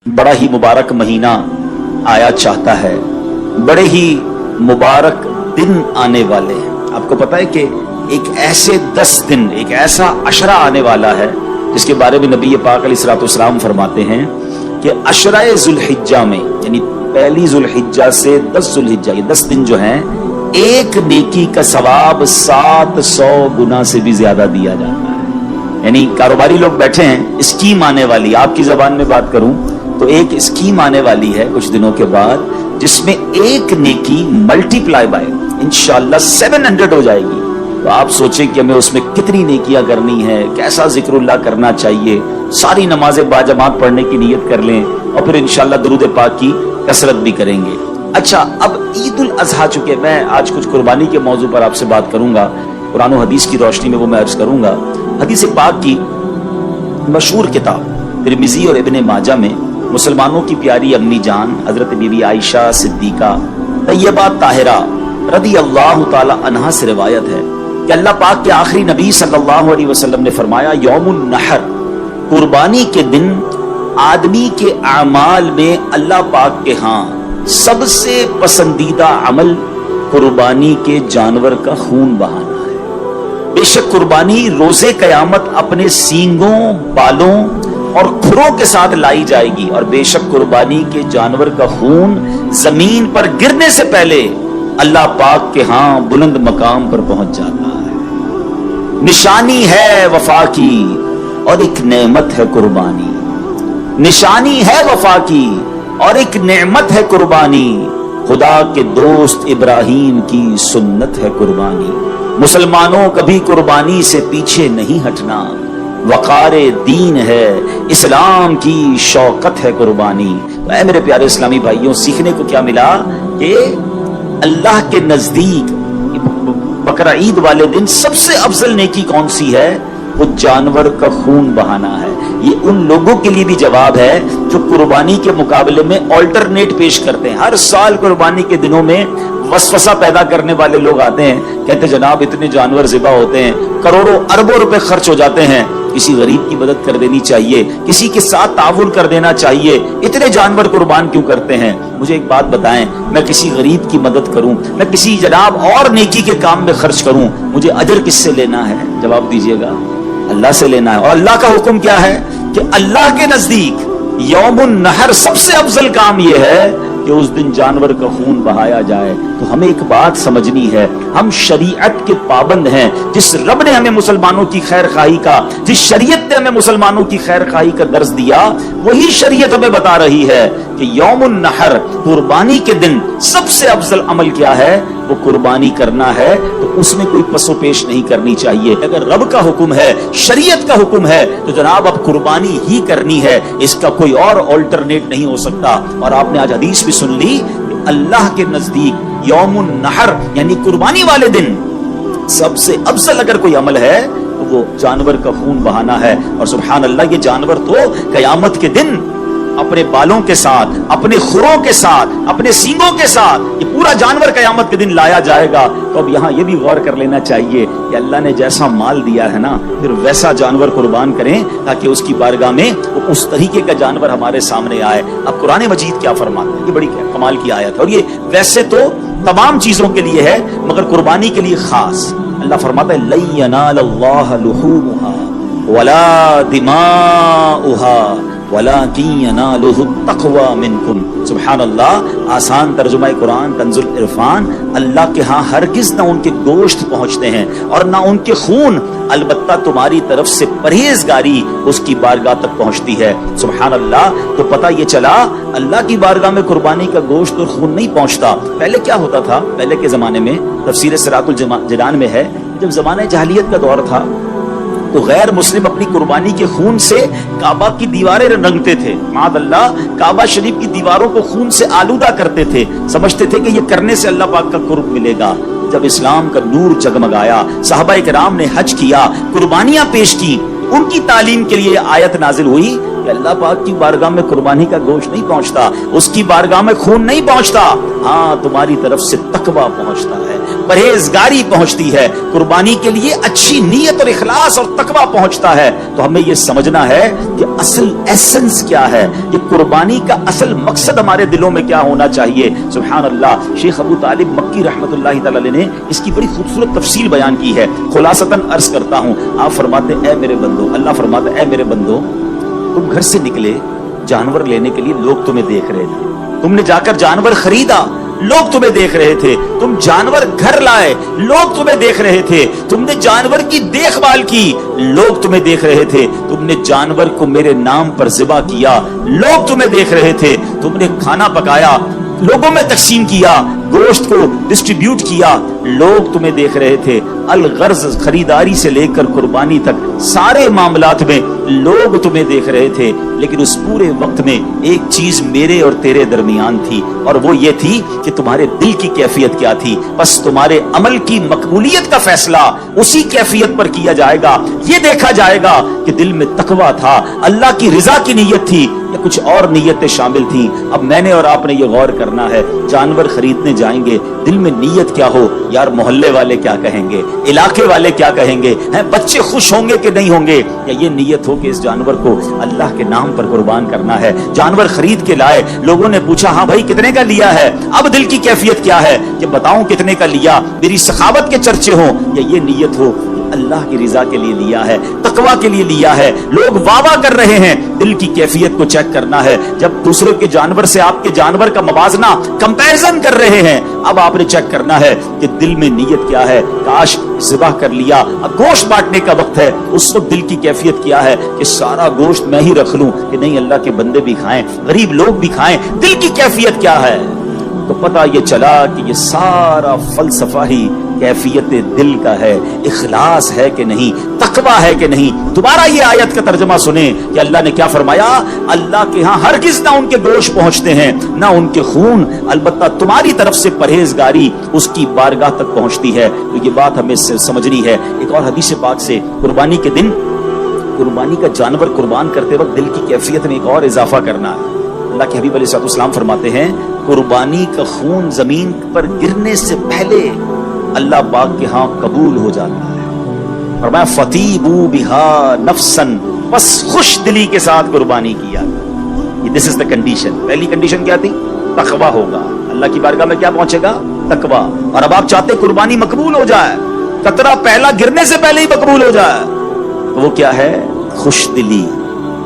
बड़ा ही मुबारक महीना आया चाहता है, बड़े ही मुबारक दिन आने वाले हैं। आपको पता है कि एक ऐसे 10 दिन, एक ऐसा अशरा आने वाला है जिसके बारे में नबी पाक अलैहिस्सलाम फरमाते हैं कि अशराए जुल्हिज्जा में, यानी पहली जुल्हिज्जा से 10 जुल्हिज्जा, ये 10 दिन जो हैं, एक नेकी का सवाब 700 गुना से भी ज्यादा दिया जाता है। यानी कारोबारी लोग बैठे हैं, स्कीम आने वाली, आपकी जबान में बात करूं तो एक स्कीम आने वाली है कुछ दिनों के बाद, जिसमें एक नेकी मल्टीप्लाई बाय इंशाअल्लाह 700 हो जाएगी। तो आप सोचें कि हमें उसमें कितनी नेकियां करनी है, कैसा जिक्रुल्लाह करना चाहिए, सारी नमाजें बाजमात पढ़ने की नियत कर लें और फिर इंशाअल्लाह दुरूद पाक की कसरत भी करेंगे। अच्छा, अब ईद उल अजहा, चुके मैं आज कुछ कुर्बानी के मौजू पर आपसे बात करूंगा, कुरान और हदीस की रोशनी में वो मैं अर्ज करूंगा। हदीस पाक की मशहूर किताब तिरमिज़ी और इब्ने माजा में मुसलमानों की प्यारी अम्मी जान हजरत बीबी आयशा सिद्दीका तैयबा ताहिरा रदी अल्लाह ताला अन्हा से रिवायत है कि अल्लाह पाक के आखिरी नबी सल्लल्लाहु अलैहि वसल्लम ने फरमाया, यौमुन नहर, कुर्बानी के दिन आदमी के अमाल में अल्लाह पाक के यहाँ सबसे पसंदीदा अमल कुर्बानी के जानवर का खून बहाना है। बेशक कुर्बानी रोजे कयामत अपने सींगों, बालों और खुरों के साथ लाई जाएगी, और बेशक कुर्बानी के जानवर का खून जमीन पर गिरने से पहले अल्लाह पाक के हां बुलंद मकाम पर पहुंच जाता है। निशानी है वफा की और एक नेमत है कुर्बानी, निशानी है वफा की और एक नेमत है कुर्बानी, खुदा के दोस्त इब्राहिम की सुन्नत है कुर्बानी। मुसलमानों कभी कुर्बानी से पीछे नहीं हटना, वक़ारे दीन है, इस्लाम की शौकत है कुर्बानी। तो ऐ मेरे प्यारे इस्लामी भाइयों, सीखने को क्या मिला कि अल्लाह के नजदीक बकरा ईद वाले दिन सबसे अफजल नेकी कौन सी है? वो जानवर का खून बहाना है। ये उन लोगों के लिए भी जवाब है जो कुर्बानी के मुकाबले में ऑल्टरनेट पेश करते हैं। हर साल कुर्बानी के दिनों में वसवसा पैदा करने वाले लोग आते हैं, कहते जनाब इतने जानवर ज़िबा होते हैं, करोड़ों अरबों रुपए खर्च हो जाते हैं, किसी गरीब की मदद कर देनी चाहिए, किसी के साथ ताउन कर देना चाहिए, इतने जानवर कुर्बान क्यों करते हैं? मुझे एक बात बताएं, मैं किसी गरीब की मदद करूं, मैं किसी जनाब और नेकी के काम में खर्च करूं, मुझे अजर किससे लेना है? जवाब दीजिएगा, अल्लाह से लेना है। और अल्लाह का हुक्म क्या है कि अल्लाह के नजदीक यौमुन नहर सबसे अफजल काम यह है कि उस दिन जानवर का खून बहाया जाए। तो हमें एक बात समझनी है, हम शरीयत के पाबंद हैं। जिस रब ने हमें मुसलमानों की खैर खाही का, जिस शरीयत ने हमें मुसलमानों की खैर खाही का दर्स दिया, वही शरीयत हमें बता रही है कि यौमुन नहर, कुर्बानी के दिन सबसे अफजल अमल क्या है? वो कुर्बानी करना है, तो उसमें कोई पसोपेश नहीं करनी चाहिए। अगर रब का हुक्म है, शरीयत का हुक्म है, तो जनाब अब कुर्बानी ही करनी है, इसका कोई और ऑल्टरनेट नहीं हो सकता। और आपने आज हदीस भी सुन ली, अल्लाह के नजदीक यौमुन नहर यानी कुर्बानी वाले दिन सबसे अफजल अगर कोई अमल है तो वो जानवर का खून बहाना है। और सुभान अल्लाह, ये जानवर तो कयामत के दिन अपने बालों के साथ, अपने खुरों के साथ, अपने सींगों के साथ, ये पूरा जानवर कयामत के दिन लाया जाएगा। तो अब यहाँ ये भी गौर कर लेना चाहिए कि अल्लाह ने जैसा माल दिया है ना, फिर वैसा जानवर कुर्बान करें ताकि उसकी बारगाह में उस तरीके का जानवर हमारे सामने आए। अब कुरान मजीद क्या फरमाता है? ये बड़ी कमाल की आयत है, और ये वैसे तो तमाम चीजों के लिए है मगर कुर्बानी के लिए खास। अल्लाह फरमाता है, लन यनालल्लाह लुहूमुहा वला दिमाउहा वलाकिन यनालुहु तक़वा मिनकुम। सुभान अल्लाह, आसान तर्जुमा कुरान कंजुल इरफान, अल्लाह के यहाँ हरगिज ना उनके गोश्त पहुंचते हैं और ना उनके खून, अलबत्ता तुम्हारी तरफ से परहेजगारी उसकी बारगाह तक पहुंचती है। सुभान अल्लाह, तो पता ये चला अल्लाह की बारगाह में कुर्बानी का गोश्त और खून नहीं पहुंचता। पहले क्या होता था? पहले के जमाने में, तफसीर सिरातुल जिनान में है, जब जमाने जहालियत का दौर था तो गैर मुस्लिम अपनी कुर्बानी के खून से काबा की दीवारें रंगते थे। मादअल्लाह, काबा शरीफ की दीवारों को खून से आलूदा करते थे, समझते थे कि ये करने से अल्लाह पाक का कुर्ब मिलेगा। जब इस्लाम का नूर जगमगाया, सहाबा इकराम ने हज किया, कुर्बानियां पेश की, उनकी तालीम के लिए आयत नाजिल हुई कि अल्लाह पाक की बारगाह में कुर्बानी का गोश्त नहीं पहुंचता, उसकी बारगाह में खून नहीं पहुंचता, हाँ तुम्हारी तरफ से तकवा पहुंचता है। परहेजगारी पहुंचती है, कुर्बानी के लिए अच्छी नीयत और इखलास और तकवा पहुंचता है। तो हमें ये समझना है कि असल एसेंस क्या है, ये कुर्बानी का असल मकसद हमारे दिलों में क्या होना चाहिए। सुभान अल्लाह, शेख अबू तालिब मक्की रहमतुल्लाहि तआला अलैह ने इसकी बड़ी खूबसूरत तफसील बयान की है। खुलासतन अर्ज करता हूं, आप फरमाते ऐ मेरे बंदो, अल्लाह फरमाता ऐ मेरे बंदो, तुम घर से निकले जानवर लेने के लिए, लोग तुम्हें देख रहे थे, तुमने जाकर जानवर खरीदा, लोग तुम्हें देख रहे थे, तुम जानवर घर लाए, लोग तुम्हें देख रहे थे, तुमने जानवर की देखभाल की, लोग तुम्हें देख रहे थे, तुमने जानवर को मेरे नाम पर ज़िबा किया, लोग तुम्हें देख रहे थे, तुमने खाना पकाया, लोगों में तकसीम किया, गोश्त को डिस्ट्रीब्यूट किया, लोग तुम्हें देख रहे थे। अलगर्ज खरीदारी से लेकर कुर्बानी तक सारे मामलात में लोग तुम्हें देख रहे थे, लेकिन उस पूरे वक्त में एक चीज मेरे और तेरे दरमियान थी, और वो ये थी कि तुम्हारे दिल की कैफियत क्या थी। बस तुम्हारे अमल की मकबूलियत का फैसला उसी कैफियत पर किया जाएगा। ये देखा जाएगा कि दिल में तकवा था, अल्लाह की रिजा की नीयत थी या कुछ और नीयतें शामिल थी। अब मैंने और आपने ये गौर करना है, जानवर खरीदने जाएंगे, दिल में नीयत क्या हो, यार मोहल्ले वाले क्या कहेंगे, इलाके वाले क्या कहेंगे, हैं बच्चे खुश होंगे कि नहीं होंगे, या ये नीयत हो कि इस जानवर को अल्लाह के नाम पर कुर्बान करना है। जानवर खरीद के लाए, लोगों ने पूछा हाँ भाई कितने का लिया है, अब दिल की कैफियत क्या है कि बताऊं कितने का लिया, मेरी सखावत के चर्चे हो, या ये नीयत हो अल्लाह की रिजा के लिए लिया है, तकवा के लिए लिया है। लोग वावा कर रहे हैं, दिल की कैफियत को चेक करना है। जब दूसरे के जानवर से आपके जानवर का मवाजना कंपैरिजन कर रहे हैं, अब आपने चेक करना है कि दिल में नीयत क्या है। काश ज़िबा कर लिया, अब गोश्त बांटने का वक्त है, उस वक्त दिल की कैफियत क्या है कि सारा गोश्त मैं ही रख लूं, कि नहीं अल्लाह के बंदे भी खाएं, गरीब लोग भी खाएं। दिल की कैफियत क्या है, तो पता ये चला कि ये सारा फलसफा ही कैफियत दिल का है, इखलास है कि नहीं, तकवा है कि नहीं। दोबारा ये आयत का तर्जमा सुने कि अल्लाह ने क्या फरमाया, अल्लाह के यहाँ हरगिज ना उनके गोश्त पहुंचते हैं ना उनके खून, अलबत्ता तुम्हारी तरफ से परहेजगारी उसकी बारगाह तक पहुंचती है। तो ये बात हमें समझनी है। एक और हदीस पाक से, कुर्बानी के दिन कुर्बानी का जानवर कुर्बान करते वक्त दिल की कैफियत में एक और इजाफा करना है। अल्लाह के हबीब अलैहिस्सलाम फरमाते हैं, कुर्बानी का खून जमीन पर गिरने से पहले अल्लाह पाक के यहाँ कबूल हो जाता है। फरमाया फतीबू बिहा नफ्सन, बस खुश दिली के साथ कुर्बानी किया। This is the condition. पहली कंडीशन क्या थी, तकवा होगा, अल्लाह की बारगाह में क्या पहुंचेगा, तकवा। और अब आप चाहते कुर्बानी मकबूल हो जाए, कतरा पहला गिरने से पहले ही मकबूल हो जाए, तो वो क्या है, खुश दिली।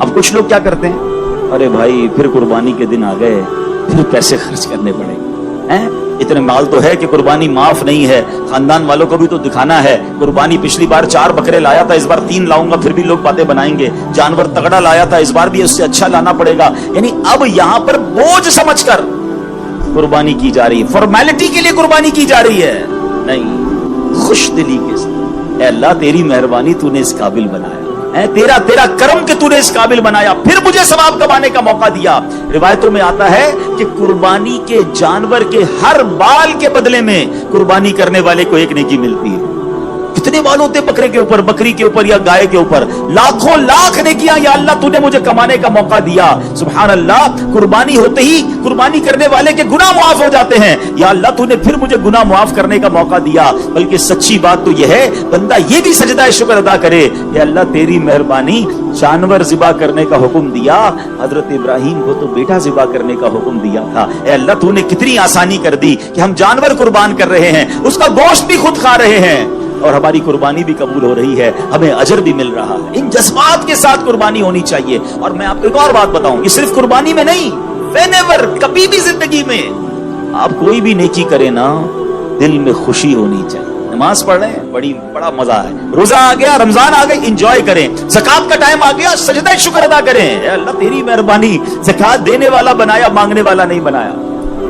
अब कुछ लोग क्या करते हैं, अरे भाई फिर कुर्बानी के दिन आ गए, फिर पैसे खर्च करने पड़ेंगे, हैं इतने माल तो है कि कुर्बानी माफ नहीं है, खानदान वालों को भी तो दिखाना है। कुर्बानी पिछली बार 4 बकरे लाया था, इस बार 3 लाऊंगा, फिर भी लोग बातें बनाएंगे। जानवर तगड़ा लाया था, इस बार भी उससे अच्छा लाना पड़ेगा। यानी अब यहां पर बोझ समझकर कुर्बानी की जा रही है, फॉर्मेलिटी के लिए कुर्बानी की जा रही है, नहीं खुश दिली के साथ। अल्लाह तेरी मेहरबानी, तूने इस काबिल बनाया है, तेरा करम के तूने इस काबिल बनाया, फिर मुझे सवाब कमाने का मौका दिया। रिवायतों में आता है कि कुर्बानी के जानवर के हर बाल के बदले में कुर्बानी करने वाले को एक नेकी मिलती है। कितने बाल होते बकरे के ऊपर, बकरी के ऊपर या गाय के ऊपर, लाखों लाख नेकियां, या अल्लाह तूने मुझे कमाने का मौका दिया। सुभान अल्लाह, कुर्बानी होते ही कुर्बानी करने वाले के गुनाह मुआफ हो जाते हैं, या अल्लाह तूने फिर मुझे गुनाह मुआफ करने का मौका दिया। बल्कि सच्ची बात तो यह है, बंदा ये भी सजदा शुक्र अदा करे कि अल्लाह तेरी मेहरबानी, जानवर ज़िबा करने का हुक्म दिया, हजरत इब्राहिम को तो बेटा ज़िबा करने का हुक्म दिया था। ए अल्लाह तूने कितनी आसानी कर दी कि हम जानवर कुर्बान कर रहे हैं, उसका गोश्त भी खुद खा रहे हैं, और हमारी कुर्बानी भी कबूल हो रही है, हमें अजर भी मिल रहा है। इन जज्बात के साथ कुर्बानी होनी चाहिए। और मैं आपको एक और बात बताऊं, ये सिर्फ कुर्बानी में नहीं, व्हेनेवर, कभी भी जिंदगी में आप कोई भी नेकी करें ना, दिल में खुशी होनी चाहिए। नमाज पढ़ रहे हैं, बड़ा मजा है, रोजा आ गया, रमजान आ गई, एंजॉय करें, ज़कात का टाइम आ गया, सजदा शुक्र अदा करें, अल्लाह तेरी मेहरबानी, ज़कात देने वाला बनाया, मांगने वाला नहीं बनाया।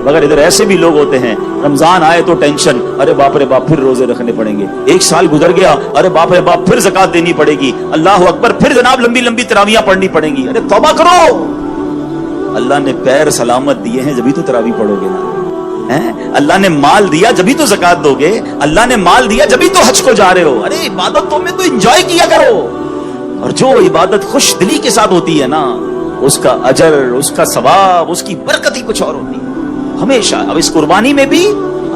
मगर इधर ऐसे भी लोग होते हैं, रमजान आए तो टेंशन, अरे बाप रे बाप फिर रोजे रखने पड़ेंगे, 1 साल गुजर गया, अरे बाप रे बाप फिर ज़कात देनी पड़ेगी, अल्लाह अकबर, फिर जनाब लंबी लंबी तरावियां पढ़नी पड़ेंगी। अरे तौबा करो, अल्लाह ने पैर सलामत दिए हैं जब ही तो तरावी पढ़ोगे ना, हैं? अल्लाह ने माल दिया जब ही तो ज़कात दोगे, अल्लाह ने माल दिया जब ही तो हज को जा रहे हो। अरे इबादतों में तो एंजॉय किया करो, और जो इबादत खुश दिली के साथ होती है ना, उसका अजर, उसका सवाब, उसकी बरकत ही कुछ और होती है हमेशा। अब इस कुर्बानी में भी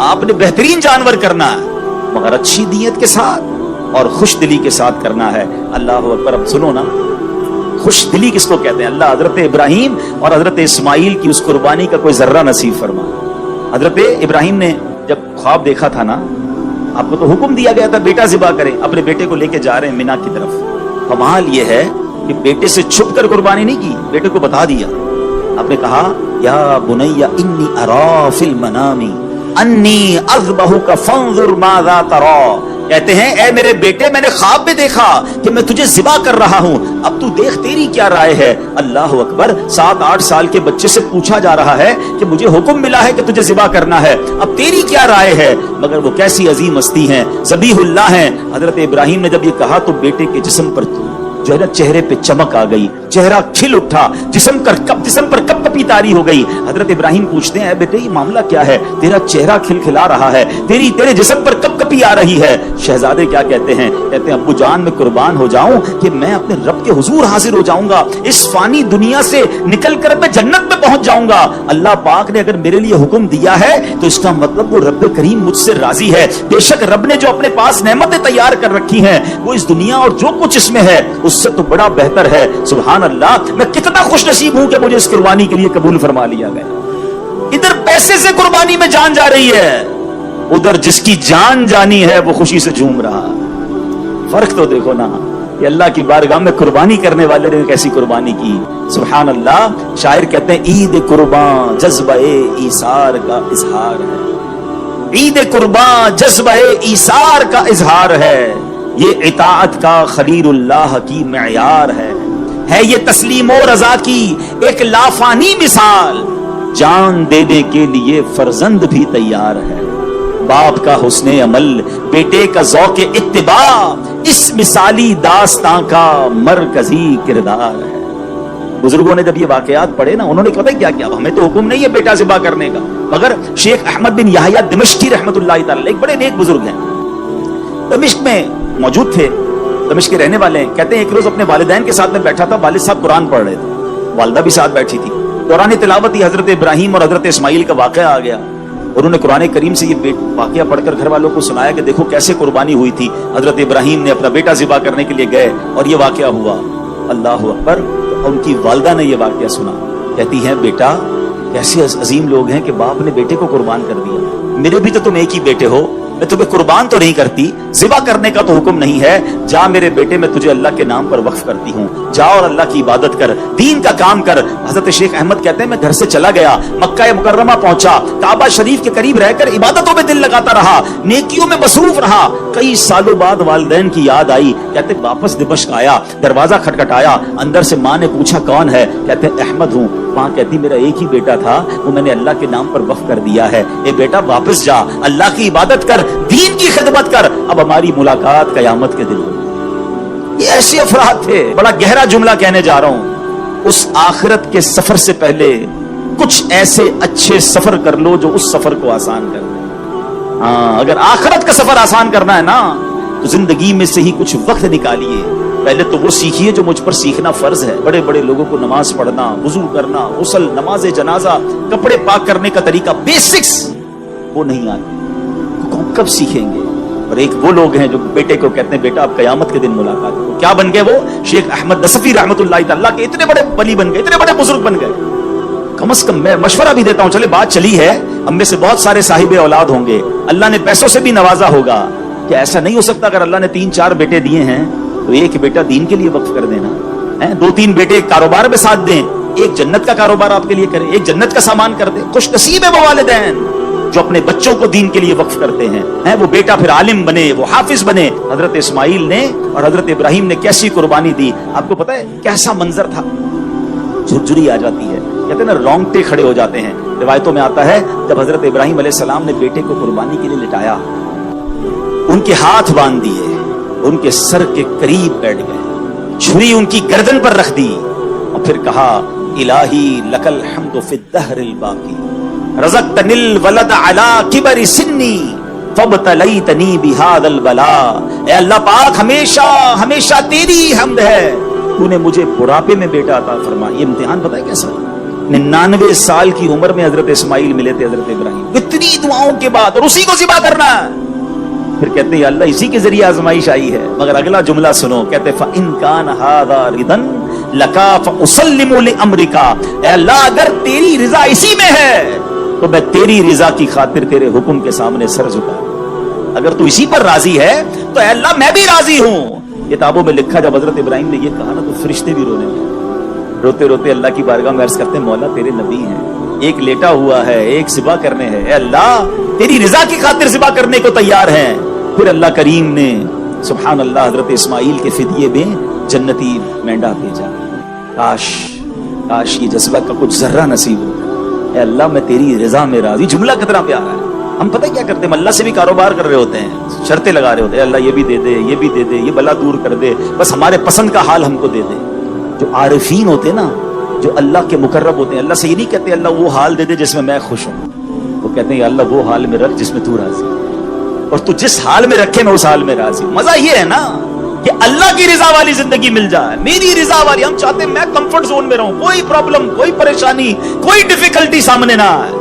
آپ نے بہترین جانور کرنا ہے مگر اچھی نیت کے ساتھ اور خوش دلی کے ساتھ کرنا ہے. اللہ اکبر. اب سنو نا, خوش دلی کس کو کہتے ہیں؟ اللہ حضرت ابراہیم اور حضرت اسماعیل کی اس قربانی کا کوئی ذرہ نصیب فرما. حضرت ابراہیم نے جب خواب دیکھا تھا نا, آپ کو تو حکم دیا گیا تھا بیٹا ذبح کریں, اپنے بیٹے کو لے کے جا رہے ہیں مینا کی طرف. کمال یہ ہے کہ بیٹے سے چھپ کر قربانی نہیں کی, بیٹے کو بتا دیا. آپ نے کہا یا بنی انی ارا فی المنام انی اذبحک فانظر ماذا تری. کہتے ہیں اے میرے بیٹے, میں نے خواب میں دیکھا کہ میں تجھے ذبح کر رہا ہوں, اب تو دیکھ تیری کیا رائے ہے. اللہ اکبر. 7-8 سال کے بچے سے پوچھا جا رہا ہے کہ مجھے حکم ملا ہے کہ تجھے ذبح کرنا ہے, اب تیری کیا رائے ہے. مگر وہ کیسی عظیم ہستی ہیں, ذبیح اللہ ہیں. حضرت ابراہیم نے جب یہ کہا تو بیٹے کے جسم پر جو ہے نا چہرے پہ چمک آ گئی, چہرہ کھل اٹھا, جسم پر کپ کپی طاری ہو گئی. حضرت ابراہیم پوچھتے ہیں اے بیٹے یہ معاملہ کیا ہے, تیرا چہرہ کھلکھلا رہا ہے, تیرے جسم پر کپ کپی آ رہی ہے. شہزادے کیا کہتے ہیں؟ کہتے ہیں ابو جان میں قربان ہو جاؤں کہ میں اپنے رب کے حضور حاضر ہو جاؤں گا, اس فانی دنیا سے نکل کر میں جنت میں پہنچ جاؤں گا. اللہ پاک نے اگر میرے لیے حکم دیا ہے تو اس کا مطلب وہ رب کریم مجھ سے راضی ہے. بے شک رب نے جو اپنے پاس نعمتیں تیار کر رکھی ہیں وہ اس دنیا اور جو کچھ اس میں ہے اس سے تو بڑا بہتر ہے. سبحان اللہ. میں کتنا خوش نصیب ہوں کہ مجھے اس قربانی کے لیے قبول فرما لیا گیا. ادھر پیسے سے قربانی میں جان جا رہی ہے, ادھر جس کی جان جانی ہے وہ خوشی سے جھوم رہا. فرق تو دیکھو نا کہ اللہ کی بارگاہ میں قربانی کرنے والے نے کیسی قربانی کی. سبحان اللہ. شاعر کہتے ہیں عید قربان جذبہ ایثار کا اظہار ہے, عید قربان جذبہ ایثار کا اظہار ہے. یہ اطاعت کا خلیل اللہ کی معیار ہے یہ تسلیم و رضا کی ایک لافانی مثال. جان دینے کے لیے فرزند بھی تیار ہے. باپ کا حسن عمل, بیٹے کا ذوق اتباع, اس مثالی داستان کا مرکزی کردار ہے. بزرگوں نے جب یہ واقعات پڑھے نا, انہوں نے پتہ کیا کیا, ہمیں تو حکم نہیں ہے بیٹا ذبح کرنے کا, مگر شیخ احمد بن یحییٰ دمشقی رحمۃ اللہ تعالی ایک بڑے نیک بزرگ ہیں, دمشق میں موجود تھے, دمشق کے رہنے والے ہیں. کہتے ہیں ایک روز اپنے والدین کے ساتھ میں بیٹھا تھا, والد صاحب قرآن پڑھ رہے تھے, والدہ بھی ساتھ بیٹھی تھی. دوران تلاوت ہی حضرت ابراہیم اور حضرت اسماعیل کا واقعہ آ گیا. انہوں نے قرآن کریم سے یہ واقعہ پڑھ کر گھر والوں کو سنایا کہ دیکھو کیسے قربانی ہوئی تھی. حضرت ابراہیم نے اپنا بیٹا ذبح کرنے کے لیے گئے اور یہ واقعہ ہوا. اللہ اکبر. ان کی والدہ نے یہ واقعہ سنا, کہتی ہیں بیٹا کیسے عظیم لوگ ہیں کہ باپ نے بیٹے کو قربان کر دیا. میرے بھی تو تم ایک ہی بیٹے ہو, میں تمہیں قربان تو نہیں کرتی, ذبح کرنے کا تو حکم نہیں ہے. جا میرے بیٹے, میں تجھے اللہ کے نام پر وقف کرتی ہوں, جا اور اللہ کی عبادت کر, دین کا کام کر. حضرت شیخ احمد کہتے ہیں میں گھر سے چلا گیا, مکہ مکرمہ پہنچا, کعبہ شریف کے قریب رہ کر عبادتوں میں دل لگاتا رہا, نیکیوں میں مصروف رہا. کئی سالوں بعد والدین کی یاد آئی. کہتے واپس دمشق آیا, دروازہ کھٹکھٹایا, اندر سے ماں نے پوچھا کون ہے؟ کہتے احمد ہوں. ماں کہتی میرا ایک ہی بیٹا تھا, وہ میں نے اللہ کے نام پر وقف کر دیا ہے. اے بیٹا واپس جا, اللہ کی عبادت کر, دین کی خدمت کر, اب ہماری ملاقات قیامت کے دن. یہ ایسے افراد تھے. بڑا گہرا جملہ کہنے جا رہا ہوں, اس آخرت کے سفر سے پہلے کچھ ایسے اچھے سفر کر لو جو اس سفر کو آسان کر دے. ہاں, اگر آخرت کا سفر آسان کرنا ہے نا تو زندگی میں سے ہی کچھ وقت نکالیے. پہلے تو وہ سیکھیے جو مجھ پر سیکھنا فرض ہے. بڑے بڑے لوگوں کو نماز پڑھنا, وضو کرنا, غسل, نماز جنازہ, کپڑے پاک کرنے کا طریقہ, بیسکس وہ نہیں آتے. کب سیکھیں گے؟ اور ایک وہ لوگ ہیں جو بیٹے کو کہتے ہیں بیٹا اب قیامت کے دن ملاقات ہو. کیا بن گئے وہ؟ شیخ احمد نصفی رحمۃ اللہ تعالیٰ کے اتنے بڑے ولی بن گئے, اتنے بڑے بزرگ بن گئے. کم از کم میں مشورہ بھی دیتا ہوں, چلے بات چلی ہے, ہم میں سے بہت سارے صاحب اولاد ہوں گے, اللہ نے پیسوں سے بھی نوازا ہوگا. کیا ایسا نہیں ہو سکتا اگر اللہ نے 3-4 بیٹے دیے ہیں تو ایک بیٹا دین کے لیے وقف کر دینا, 2-3 بیٹے کاروبار میں ساتھ دیں, ایک جنت کا کاروبار آپ کے لیے کرے, ایک جنت کا سامان کر دے. خوش نصیب ہے وہ والدین جو اپنے بچوں کو دین کے لیے وقف کرتے ہیں. وہ بیٹا پھر عالم بنے, وہ حافظ بنے. حضرت اسماعیل نے اور حضرت ابراہیم نے کیسی قربانی دی, آپ کو پتا ہے کیسا منظر تھا؟ جھرجھری آ جاتی ہے, کہتے ہیں نا رونگٹے کھڑے ہو جاتے ہیں. روایتوں میں آتا ہے جب حضرت ابراہیم علیہ السلام نے بیٹے کو قربانی کے لیے لٹایا, ان کے ہاتھ باندھ دیے, ان کے سر کے قریب بیٹھ گئے, چھری ان کی گردن پر رکھ دی اور پھر کہا الہی لک الحمد فی الدہر الباقی رزقتنی الولد علی کبر سنی فابتلیتنی بہذا البلاء. اے اللہ پاک ہمیشہ ہمیشہ تیری حمد ہے, تو نے مجھے بڑھاپے میں بیٹا عطا فرمایا. یہ امتحان پتہ ہے کیسا؟ 99 سال کی عمر میں حضرت اسماعیل ملے تھے حضرت ابراہیم، اتنی دعاؤں کے بعد، اور اسی کو ذبح کرنا ہے. پھر کہتے ہیں یا اللہ اسی کے ذریعے آزمائش آئی ہے. مگر اگلا جملہ سنو، کہتے فَإِن كَانَ هَذَا رِضًا لَكَ فَأُسَلِّمُ لِأَمْرِكَ، اے اللہ اگر تیری رضا اسی میں ہے تو میں تیری رضا کی خاطر تیرے حکم کے سامنے سر جھکا. اگر تو اسی پر راضی ہے تو اے اللہ میں بھی راضی ہوں. کتابوں میں لکھا جب حضرت ابراہیم نے یہ کہا نا تو فرشتے بھی رونے لگے. روتے روتے اللہ کی بارگاہ میں عرض کرتے ہیں مولا تیرے نبی ہیں، ایک لیٹا ہوا ہے ایک ذبح کرنے ہے، اے اللہ تیری رضا کی خاطر ذبح کرنے کو تیار ہیں. پھر اللہ کریم نے سبحان اللہ حضرت اسماعیل کے فدیے میں جنتی مینڈا بھیجا. کاش یہ جذبہ کا کچھ ذرہ نصیب ہو. اے اللہ میں تیری رضا میں راضی. جملہ کتنا پیارا ہے. ہم پتہ کیا کرتے ہیں، اللہ سے بھی کاروبار کر رہے ہوتے ہیں، شرطیں لگا رہے ہوتے ہیں، اللہ یہ بھی دے دے یہ بھی دے دے، یہ بلا دور کر دے، بس ہمارے پسند کا حال ہم کو دے دے. جو عارفین ہوتے ہیں نا، جو اللہ کے مقرب ہوتے ہیں، اللہ سے یہ نہیں کہتے اللہ وہ حال دے دے جس میں خوش ہوں. وہ کہتے ہیں اللہ وہ حال میں رکھ جس میں تو راضی، اور تو جس حال میں رکھے میں اس حال میں راضی. مزہ یہ ہے نا کہ اللہ کی رضا والی زندگی مل جائے، میری رضا والی. ہم چاہتے ہیں میں کمفرٹ زون میں رہوں، کوئی پرابلم کوئی پریشانی کوئی ڈیفیکلٹی سامنے نہ آئے.